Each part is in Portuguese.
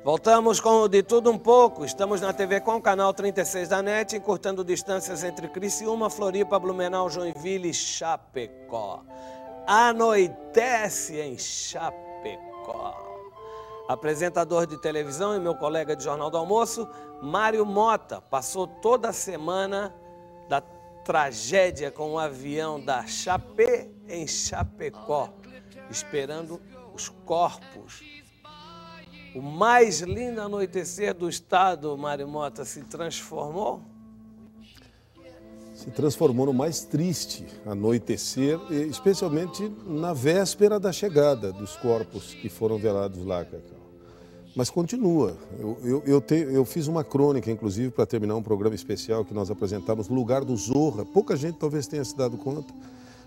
Voltamos com o De Tudo Um Pouco. Estamos na TV Com, canal 36 da NET, encurtando distâncias entre Criciúma, Floripa, Blumenau, Joinville e Chapecó. Anoitece em Chapecó. Apresentador de televisão e meu colega de Jornal do Almoço, Mário Mota, passou toda a semana da tragédia com o avião da Chapé em Chapecó, esperando os corpos. O mais lindo anoitecer do estado, Mário Mota, se transformou? Se transformou no mais triste anoitecer, especialmente na véspera da chegada dos corpos que foram velados lá, Cacau. Mas continua. Eu fiz uma crônica, inclusive, para terminar um programa especial que nós apresentamos no lugar do Zorra. Pouca gente talvez tenha se dado conta,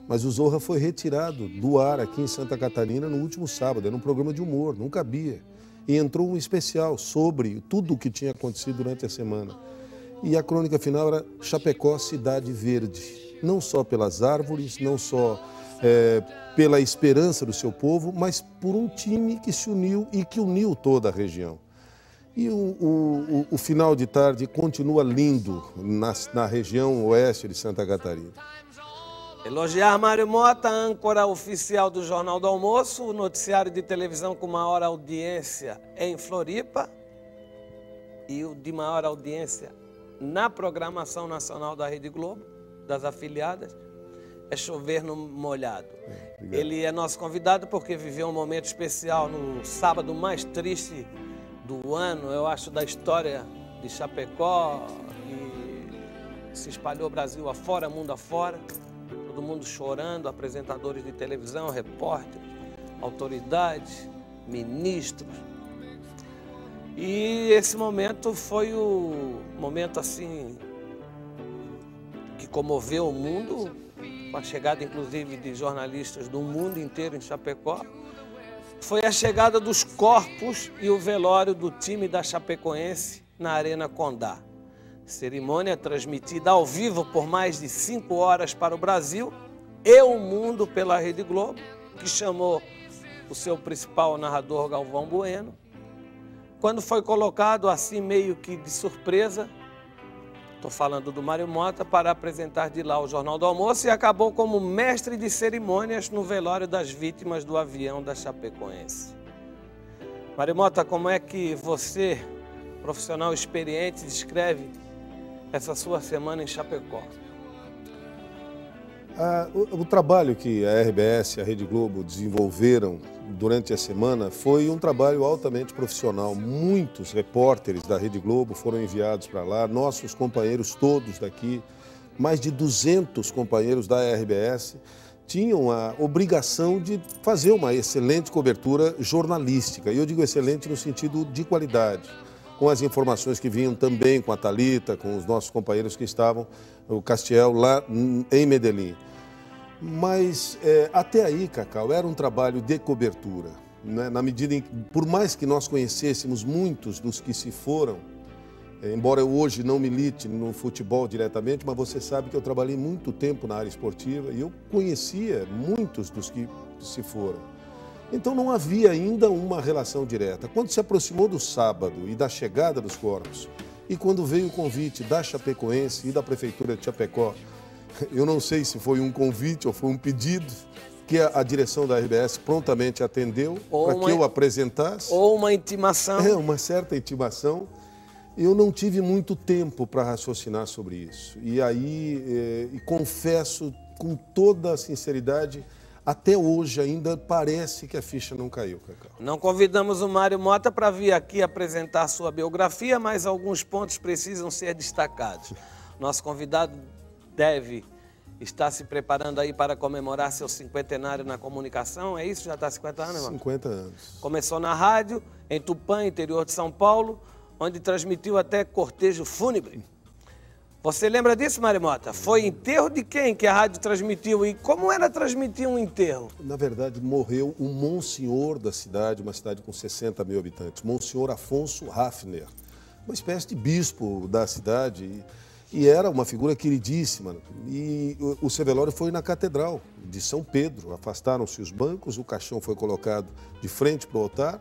mas o Zorra foi retirado do ar aqui em Santa Catarina no último sábado. Era um programa de humor, não cabia. E entrou um especial sobre tudo o que tinha acontecido durante a semana. E a crônica final era Chapecó, cidade verde. Não só pelas árvores, não só pela esperança do seu povo, mas por um time que se uniu e que uniu toda a região. E o final de tarde continua lindo na região oeste de Santa Catarina. Elogiar Mário Mota, âncora oficial do Jornal do Almoço, o noticiário de televisão com maior audiência em Floripa e o de maior audiência na programação nacional da Rede Globo, das afiliadas, é Chover no Molhado. Ele é nosso convidado porque viveu um momento especial no sábado mais triste do ano, eu acho, da história de Chapecó, e se espalhou Brasil afora, mundo afora. Todo mundo chorando, apresentadores de televisão, repórteres, autoridades, ministros. E esse momento foi o momento assim que comoveu o mundo, com a chegada inclusive de jornalistas do mundo inteiro em Chapecó. Foi a chegada dos corpos e o velório do time da Chapecoense na Arena Condá. Cerimônia transmitida ao vivo por mais de 5 horas para o Brasil e o mundo pela Rede Globo, que chamou o seu principal narrador, Galvão Bueno. Quando foi colocado assim meio que de surpresa, estou falando do Mário Mota, para apresentar de lá o Jornal do Almoço, e acabou como mestre de cerimônias no velório das vítimas do avião da Chapecoense. Mário Mota, como é que você, profissional experiente, descreve essa sua semana em Chapecó? O trabalho que a RBS e a Rede Globo desenvolveram durante a semana foi um trabalho altamente profissional. Muitos repórteres da Rede Globo foram enviados para lá, nossos companheiros todos daqui, mais de 200 companheiros da RBS, tinham a obrigação de fazer uma excelente cobertura jornalística. E eu digo excelente no sentido de qualidade, com as informações que vinham também com a Thalita, com os nossos companheiros que estavam, o Castiel, lá em Medellín. Mas até aí, Cacau, era um trabalho de cobertura, né? Na medida em que, por mais que nós conhecêssemos muitos dos que se foram, embora eu hoje não milite no futebol diretamente, mas você sabe que eu trabalhei muito tempo na área esportiva e eu conhecia muitos dos que se foram. Então não havia ainda uma relação direta. Quando se aproximou do sábado e da chegada dos corpos, e quando veio o convite da Chapecoense e da Prefeitura de Chapecó, eu não sei se foi um convite ou foi um pedido que a direção da RBS prontamente atendeu para que eu apresentasse. Ou uma intimação. Uma certa intimação. Eu não tive muito tempo para raciocinar sobre isso. E aí, confesso com toda a sinceridade, até hoje ainda parece que a ficha não caiu, Cacau. Não convidamos o Mário Mota para vir aqui apresentar sua biografia, mas alguns pontos precisam ser destacados. Nosso convidado deve estar se preparando aí para comemorar seu cinquentenário na comunicação, é isso? Já está há 50 anos, irmão? 50 anos. Começou na rádio, em Tupã, interior de São Paulo, onde transmitiu até cortejo fúnebre. Você lembra disso, Mário Mota? Foi enterro de quem que a rádio transmitiu? E como era transmitir um enterro? Na verdade, morreu um monsenhor da cidade, uma cidade com 60 mil habitantes, Monsenhor Afonso Raffner, uma espécie de bispo da cidade, e era uma figura queridíssima. E o seu velório foi na Catedral de São Pedro. Afastaram-se os bancos, o caixão foi colocado de frente para o altar,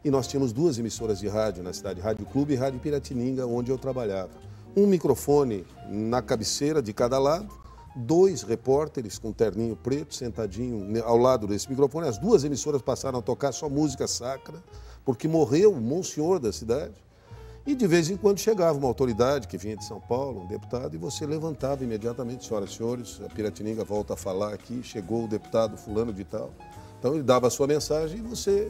E nós tínhamos 2 emissoras de rádio na cidade, Rádio Clube e Rádio Piratininga, onde eu trabalhava. Um microfone na cabeceira de cada lado, 2 repórteres com terninho preto, sentadinho ao lado desse microfone. As 2 emissoras passaram a tocar só música sacra, porque morreu o monsenhor da cidade. E de vez em quando chegava uma autoridade que vinha de São Paulo, um deputado, e você levantava imediatamente, senhoras e senhores, a Piratininga volta a falar aqui, chegou o deputado fulano de tal. Então ele dava a sua mensagem e você...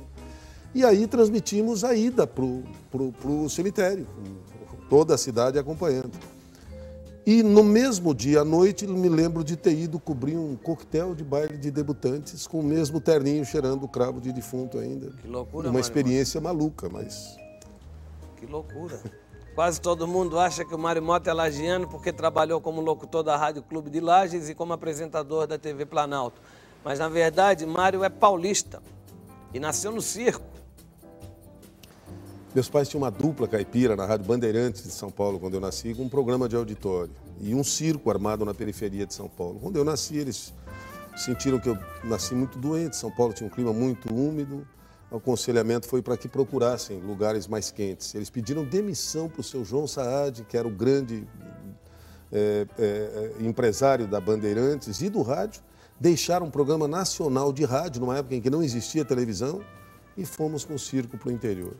E aí transmitimos a ida para o cemitério, toda a cidade acompanhando. E no mesmo dia à noite, me lembro de ter ido cobrir um coquetel de baile de debutantes com o mesmo terninho cheirando o cravo de defunto ainda. Que loucura, uma experiência maluca, mas... Que loucura. Quase todo mundo acha que o Mário Mota é lagiano porque trabalhou como locutor da Rádio Clube de Lages e como apresentador da TV Planalto. Mas, na verdade, Mário é paulista e nasceu no circo. Meus pais tinham uma dupla caipira na Rádio Bandeirantes de São Paulo, quando eu nasci, com um programa de auditório. E um circo armado na periferia de São Paulo. Quando eu nasci, eles sentiram que eu nasci muito doente. São Paulo tinha um clima muito úmido. O aconselhamento foi para que procurassem lugares mais quentes. Eles pediram demissão para o seu João Saad, que era o grande empresário da Bandeirantes e do rádio. Deixaram um programa nacional de rádio, numa época em que não existia televisão, e fomos com o circo para o interior.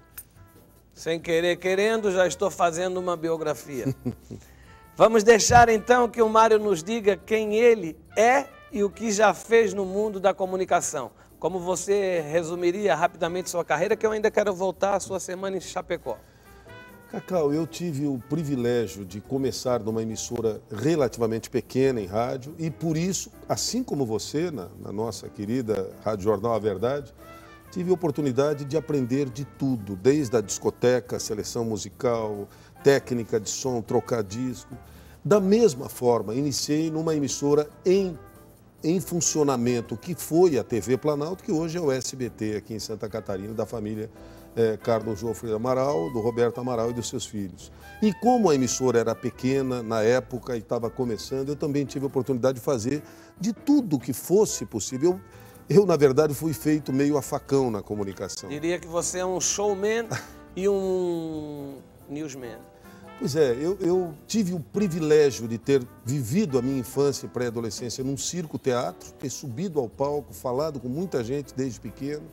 Sem querer, querendo, já estou fazendo uma biografia. Vamos deixar então que o Mário nos diga quem ele é e o que já fez no mundo da comunicação. Como você resumiria rapidamente sua carreira, que eu ainda quero voltar à sua semana em Chapecó. Cacau, eu tive o privilégio de começar numa emissora relativamente pequena em rádio e por isso, assim como você, na nossa querida Rádio Jornal A Verdade, tive a oportunidade de aprender de tudo, desde a discoteca, seleção musical, técnica de som, trocar disco. Da mesma forma, iniciei numa emissora em funcionamento, que foi a TV Planalto, que hoje é o SBT aqui em Santa Catarina, da família Carlos Jofre Amaral, do Roberto Amaral e dos seus filhos. E como a emissora era pequena na época e estava começando, eu também tive a oportunidade de fazer de tudo que fosse possível. Eu, na verdade, fui feito meio a facão na comunicação. Diria que você é um showman e um newsman. Pois é, eu tive o privilégio de ter vivido a minha infância e pré-adolescência num circo-teatro, ter subido ao palco, falado com muita gente desde pequeno,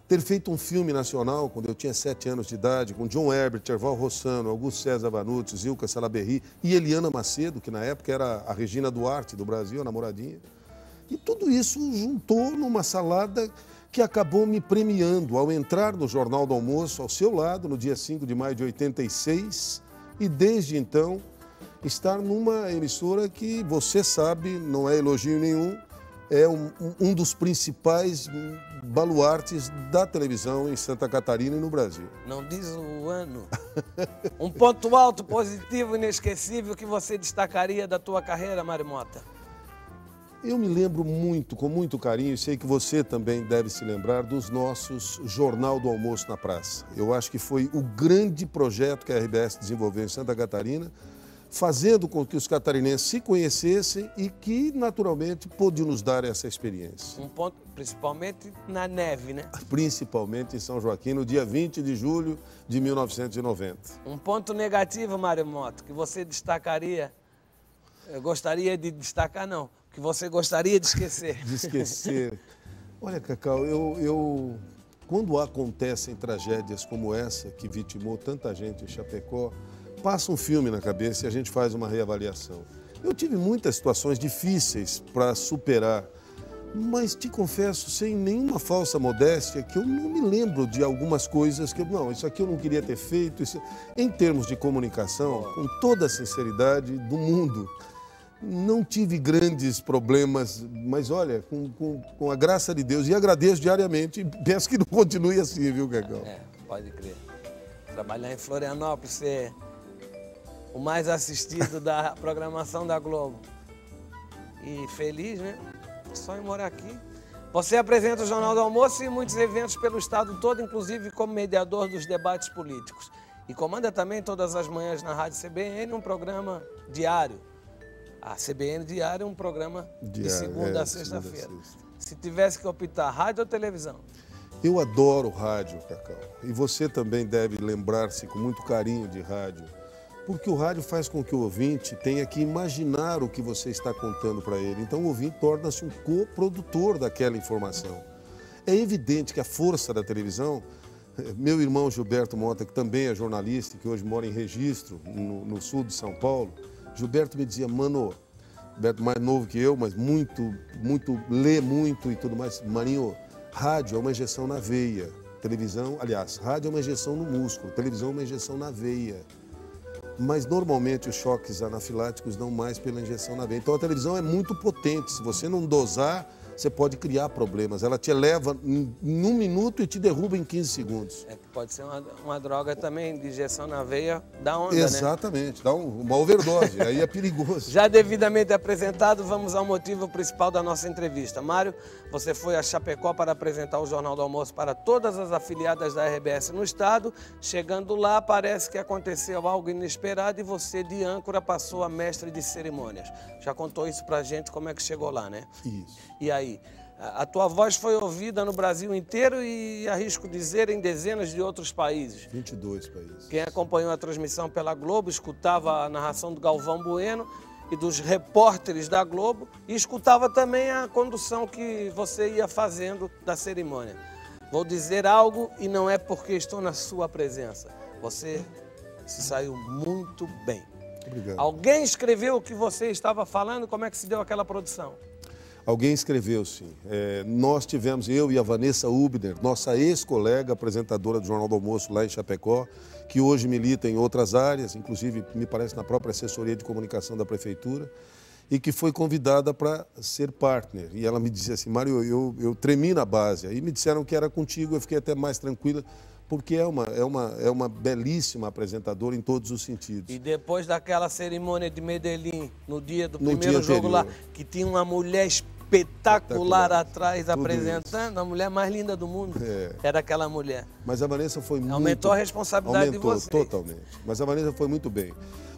ter feito um filme nacional quando eu tinha 7 anos de idade, com John Herbert, Erval Rossano, Augusto César Vanucci, Zilka Salaberry e Eliana Macedo, que na época era a Regina Duarte do Brasil, a namoradinha. E tudo isso juntou numa salada que acabou me premiando ao entrar no Jornal do Almoço, ao seu lado, no dia 5 de maio de 86, e desde então estar numa emissora que, você sabe, não é elogio nenhum, é um dos principais baluartes da televisão em Santa Catarina e no Brasil. Não diz o ano. Um ponto alto, positivo, inesquecível que você destacaria da tua carreira, Mário Mota? Eu me lembro muito, com muito carinho, e sei que você também deve se lembrar, dos nossos Jornal do Almoço na Praça. Eu acho que foi o grande projeto que a RBS desenvolveu em Santa Catarina, fazendo com que os catarinenses se conhecessem e que, naturalmente, pôde nos dar essa experiência. Um ponto, principalmente na neve, né? Principalmente em São Joaquim, no dia 20 de julho de 1990. Um ponto negativo, Mário Mota, que você destacaria, gostaria de destacar, não, que você gostaria de esquecer. De esquecer. Olha, Cacau, quando acontecem tragédias como essa, que vitimou tanta gente em Chapecó, passa um filme na cabeça e a gente faz uma reavaliação. Eu tive muitas situações difíceis para superar, mas te confesso, sem nenhuma falsa modéstia, que eu não me lembro de algumas coisas que não, isso aqui eu não queria ter feito. Em termos de comunicação, com toda a sinceridade do mundo, não tive grandes problemas, mas olha, com a graça de Deus, e agradeço diariamente, e peço que não continue assim, viu, Cacau? Pode crer. Trabalhar em Florianópolis, ser o mais assistido da programação da Globo. E feliz, né? Só em morar aqui. Você apresenta o Jornal do Almoço e muitos eventos pelo estado todo, inclusive como mediador dos debates políticos. E comanda também todas as manhãs na Rádio CBN um programa diário. A CBN Diário é um programa de segunda a sexta-feira. Se tivesse que optar, rádio ou televisão? Eu adoro rádio, Cacau. E você também deve lembrar-se com muito carinho de rádio. Porque o rádio faz com que o ouvinte tenha que imaginar o que você está contando para ele. Então o ouvinte torna-se um coprodutor daquela informação. É evidente que a força da televisão... Meu irmão Gilberto Mota, que também é jornalista, que hoje mora em Registro, no sul de São Paulo, Gilberto me dizia, mano, Gilberto mais novo que eu, mas lê muito e tudo mais, Marinho, rádio é uma injeção na veia, televisão, aliás, rádio é uma injeção no músculo, televisão é uma injeção na veia. Mas normalmente os choques anafiláticos dão mais pela injeção na veia. Então a televisão é muito potente, se você não dosar, você pode criar problemas. Ela te eleva em 1 minuto e te derruba em 15 segundos. É que pode ser uma droga também, de injeção na veia, dá onda, Exatamente, né? Dá uma overdose, aí é perigoso. Já devidamente apresentado, vamos ao motivo principal da nossa entrevista. Mário, você foi a Chapecó para apresentar o Jornal do Almoço para todas as afiliadas da RBS no estado. Chegando lá, parece que aconteceu algo inesperado e você, de âncora, passou a mestre de cerimônias. Já contou isso pra gente, como é que chegou lá, né? Isso. E aí? A tua voz foi ouvida no Brasil inteiro e, arrisco dizer, em dezenas de outros países. 22 países. Quem acompanhou a transmissão pela Globo escutava a narração do Galvão Bueno e dos repórteres da Globo e escutava também a condução que você ia fazendo da cerimônia. Vou dizer algo e não é porque estou na sua presença. Você se saiu muito bem. Obrigado. Alguém escreveu o que você estava falando? Como é que se deu aquela produção? Alguém escreveu, sim. Nós tivemos, eu e a Vanessa Ubner, nossa ex-colega apresentadora do Jornal do Almoço lá em Chapecó, que hoje milita em outras áreas, inclusive, me parece, na própria assessoria de comunicação da prefeitura, e que foi convidada para ser partner. E ela me disse assim, Mário, eu tremi na base. Aí me disseram que era contigo, eu fiquei até mais tranquila, porque é uma belíssima apresentadora em todos os sentidos. E depois daquela cerimônia de Medellín, no dia do primeiro jogo lá, que tinha uma mulher espetacular atrás apresentando, a mulher mais linda do mundo, era aquela mulher. Mas a Vanessa foi muito... Aumentou a responsabilidade de vocês. Totalmente. Mas a Vanessa foi muito bem.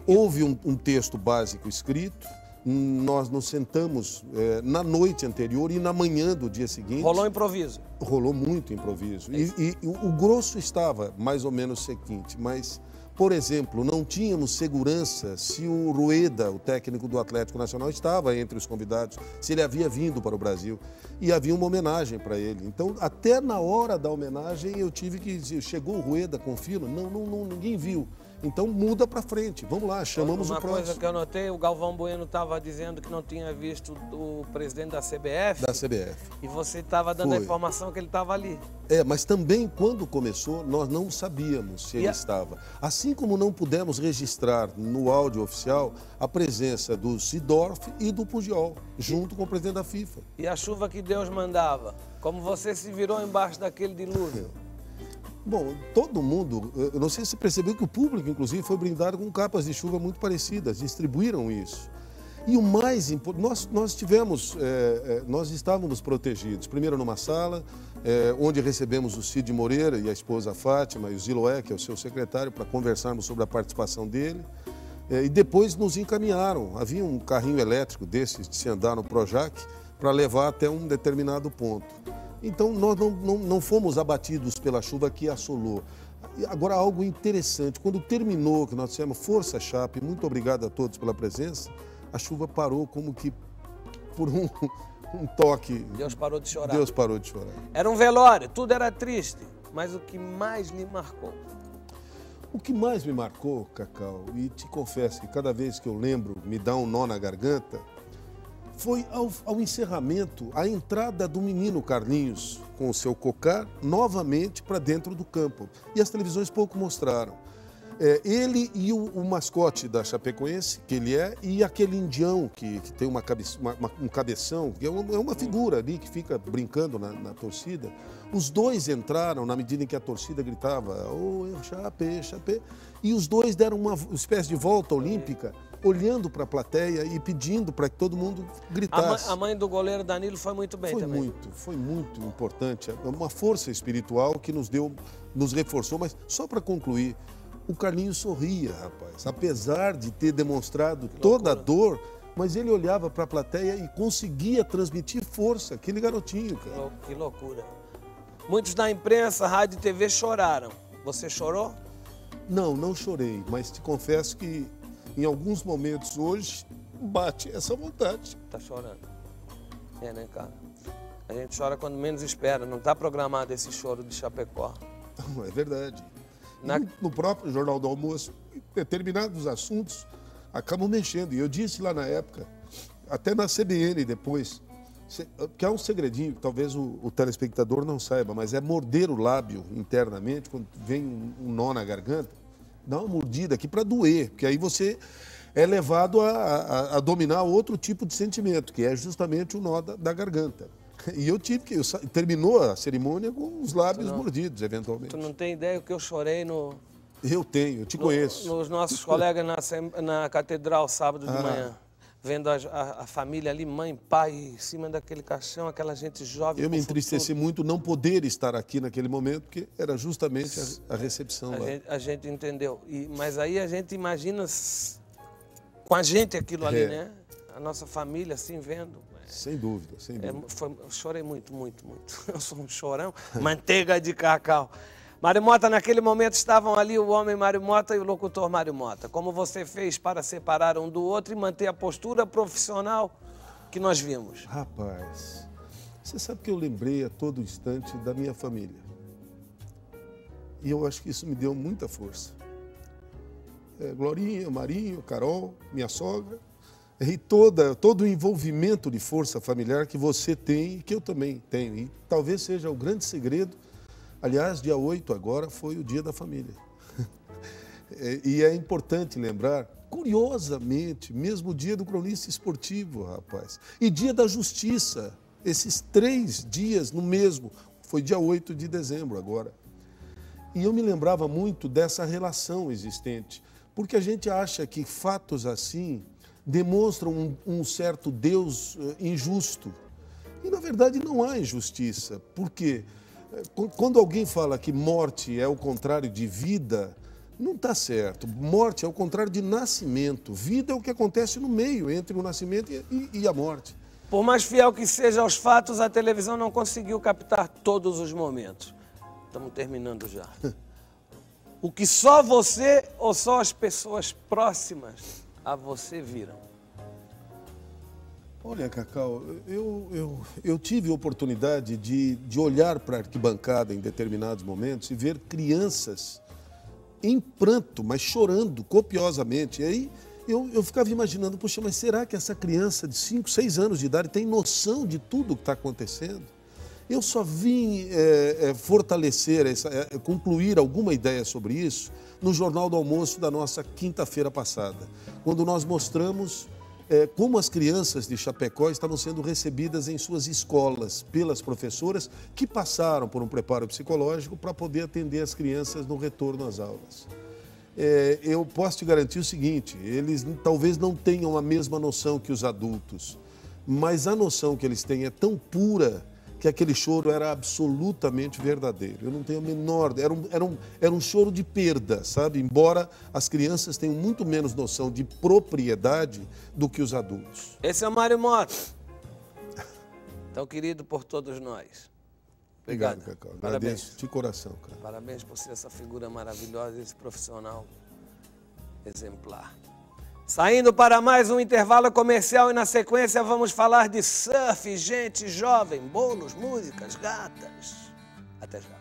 Houve um texto básico escrito, nós nos sentamos na noite anterior e na manhã do dia seguinte. Rolou improviso? Rolou muito improviso. E o grosso estava mais ou menos o seguinte, mas, por exemplo, não tínhamos segurança se o Rueda, o técnico do Atlético Nacional, estava entre os convidados, se ele havia vindo para o Brasil. E havia uma homenagem para ele. Então, até na hora da homenagem, eu tive que dizer, chegou o Rueda com fila? Não, ninguém viu. Então muda para frente, vamos lá, chamamos o próximo. Uma coisa que eu notei, o Galvão Bueno estava dizendo que não tinha visto o presidente da CBF. Da CBF. E você estava dando a informação que ele estava ali. Mas também quando começou, nós não sabíamos se ele estava. Assim como não pudemos registrar no áudio oficial a presença do Seedorf e do Pujol, junto com o presidente da FIFA. E a chuva que Deus mandava, como você se virou embaixo daquele dilúvio? Bom, todo mundo, eu não sei se você percebeu que o público, inclusive, foi brindado com capas de chuva muito parecidas, distribuíram isso. E o mais importante, nós estávamos protegidos, primeiro numa sala, onde recebemos o Cid Moreira e a esposa Fátima e o Ziloé, que é o seu secretário, para conversarmos sobre a participação dele. E depois nos encaminharam, havia um carrinho elétrico desses de se andar no Projac, para levar até um determinado ponto. Então, nós não fomos abatidos pela chuva que assolou. Agora, algo interessante, quando terminou, que nós dissemos, Força Chape, muito obrigado a todos pela presença, a chuva parou como que por um toque. Deus parou de chorar. Deus parou de chorar. Era um velório, tudo era triste, mas o que mais lhe marcou? O que mais me marcou, Cacau, e te confesso que cada vez que eu lembro, me dá um nó na garganta, foi ao encerramento, a entrada do menino Carlinhos com o seu cocar novamente para dentro do campo. E as televisões pouco mostraram. Ele e o mascote da Chapecoense, que ele e aquele indião que tem um cabeção, que é uma figura ali que fica brincando na torcida. Os dois entraram na medida em que a torcida gritava, "Ô, Chape, Chape", e os dois deram uma espécie de volta olímpica, olhando para a plateia e pedindo para que todo mundo gritasse. A mãe do goleiro Danilo foi muito bem também. Foi muito importante. É uma força espiritual que nos reforçou. Mas só para concluir, o Carlinhos sorria, rapaz. Apesar de ter demonstrado toda a dor, mas ele olhava para a plateia e conseguia transmitir força. Aquele garotinho, cara. Que loucura. Muitos da imprensa, rádio e TV choraram. Você chorou? Não, não chorei, mas te confesso que em alguns momentos hoje bate essa vontade. Tá chorando. É, né, cara? A gente chora quando menos espera. Não tá programado esse choro de Chapecó. Não, é verdade. No próprio Jornal do Almoço, determinados assuntos acabam mexendo. E eu disse lá na época, até na CBN depois, que é um segredinho que talvez o telespectador não saiba, mas é morder o lábio internamente, quando vem um nó na garganta, dá uma mordida aqui para doer, porque aí você é levado a dominar outro tipo de sentimento, que é justamente o nó da garganta. E eu tive que... terminou a cerimônia com os lábios mordidos, eventualmente. Tu não tem ideia o que eu chorei no... Eu tenho, eu te conheço. Nos nossos colegas na catedral, sábado de manhã. Vendo a família ali, mãe, pai, em cima daquele caixão, aquela gente jovem. Eu me entristeci muito não poder estar aqui naquele momento, porque era justamente a recepção lá. A gente entendeu. Mas aí a gente imagina com a gente aquilo ali, né? A nossa família assim vendo. Sem dúvida, sem dúvida. Eu chorei muito, muito, muito. Eu sou um chorão, manteiga de cacau. Mário Mota, naquele momento estavam ali o homem Mário Mota e o locutor Mário Mota. Como você fez para separar um do outro e manter a postura profissional que nós vimos? Rapaz, você sabe que eu lembrei a todo instante da minha família. E eu acho que isso me deu muita força. Glorinha, Marinho, Carol, minha sogra. E todo o envolvimento de força familiar que você tem e que eu também tenho. E talvez seja o grande segredo. Aliás, dia 8 agora foi o Dia da Família. E é importante lembrar, curiosamente, mesmo o dia do cronista esportivo, rapaz, e dia da justiça, esses 3 dias no mesmo, foi dia 8 de dezembro agora. E eu me lembrava muito dessa relação existente, porque a gente acha que fatos assim demonstram um certo Deus injusto. E, na verdade, não há injustiça. Por quê? Quando alguém fala que morte é o contrário de vida, não está certo. Morte é o contrário de nascimento. Vida é o que acontece no meio, entre o nascimento e a morte. Por mais fiel que seja aos fatos, a televisão não conseguiu captar todos os momentos. Estamos terminando já. O que só você ou só as pessoas próximas a você viram? Olha, Cacau, eu tive a oportunidade de olhar para a arquibancada em determinados momentos e ver crianças em pranto, mas chorando copiosamente. E aí eu ficava imaginando, poxa, mas será que essa criança de 5, 6 anos de idade tem noção de tudo o que está acontecendo? Eu só vim fortalecer, concluir alguma ideia sobre isso no Jornal do Almoço da nossa quinta-feira passada, quando nós mostramos como as crianças de Chapecó estavam sendo recebidas em suas escolas pelas professoras que passaram por um preparo psicológico para poder atender as crianças no retorno às aulas. Eu posso te garantir o seguinte, eles talvez não tenham a mesma noção que os adultos, mas a noção que eles têm é tão pura que aquele choro era absolutamente verdadeiro. Eu não tenho a menor... Era um choro de perda, sabe? Embora as crianças tenham muito menos noção de propriedade do que os adultos. Esse é o Mário Mota. Tão querido por todos nós. Obrigado, Cacau. Agradeço de coração, cara. Parabéns por ser essa figura maravilhosa, esse profissional exemplar. Saindo para mais um intervalo comercial e na sequência vamos falar de surf, gente jovem, bolos, músicas, gatas. Até já.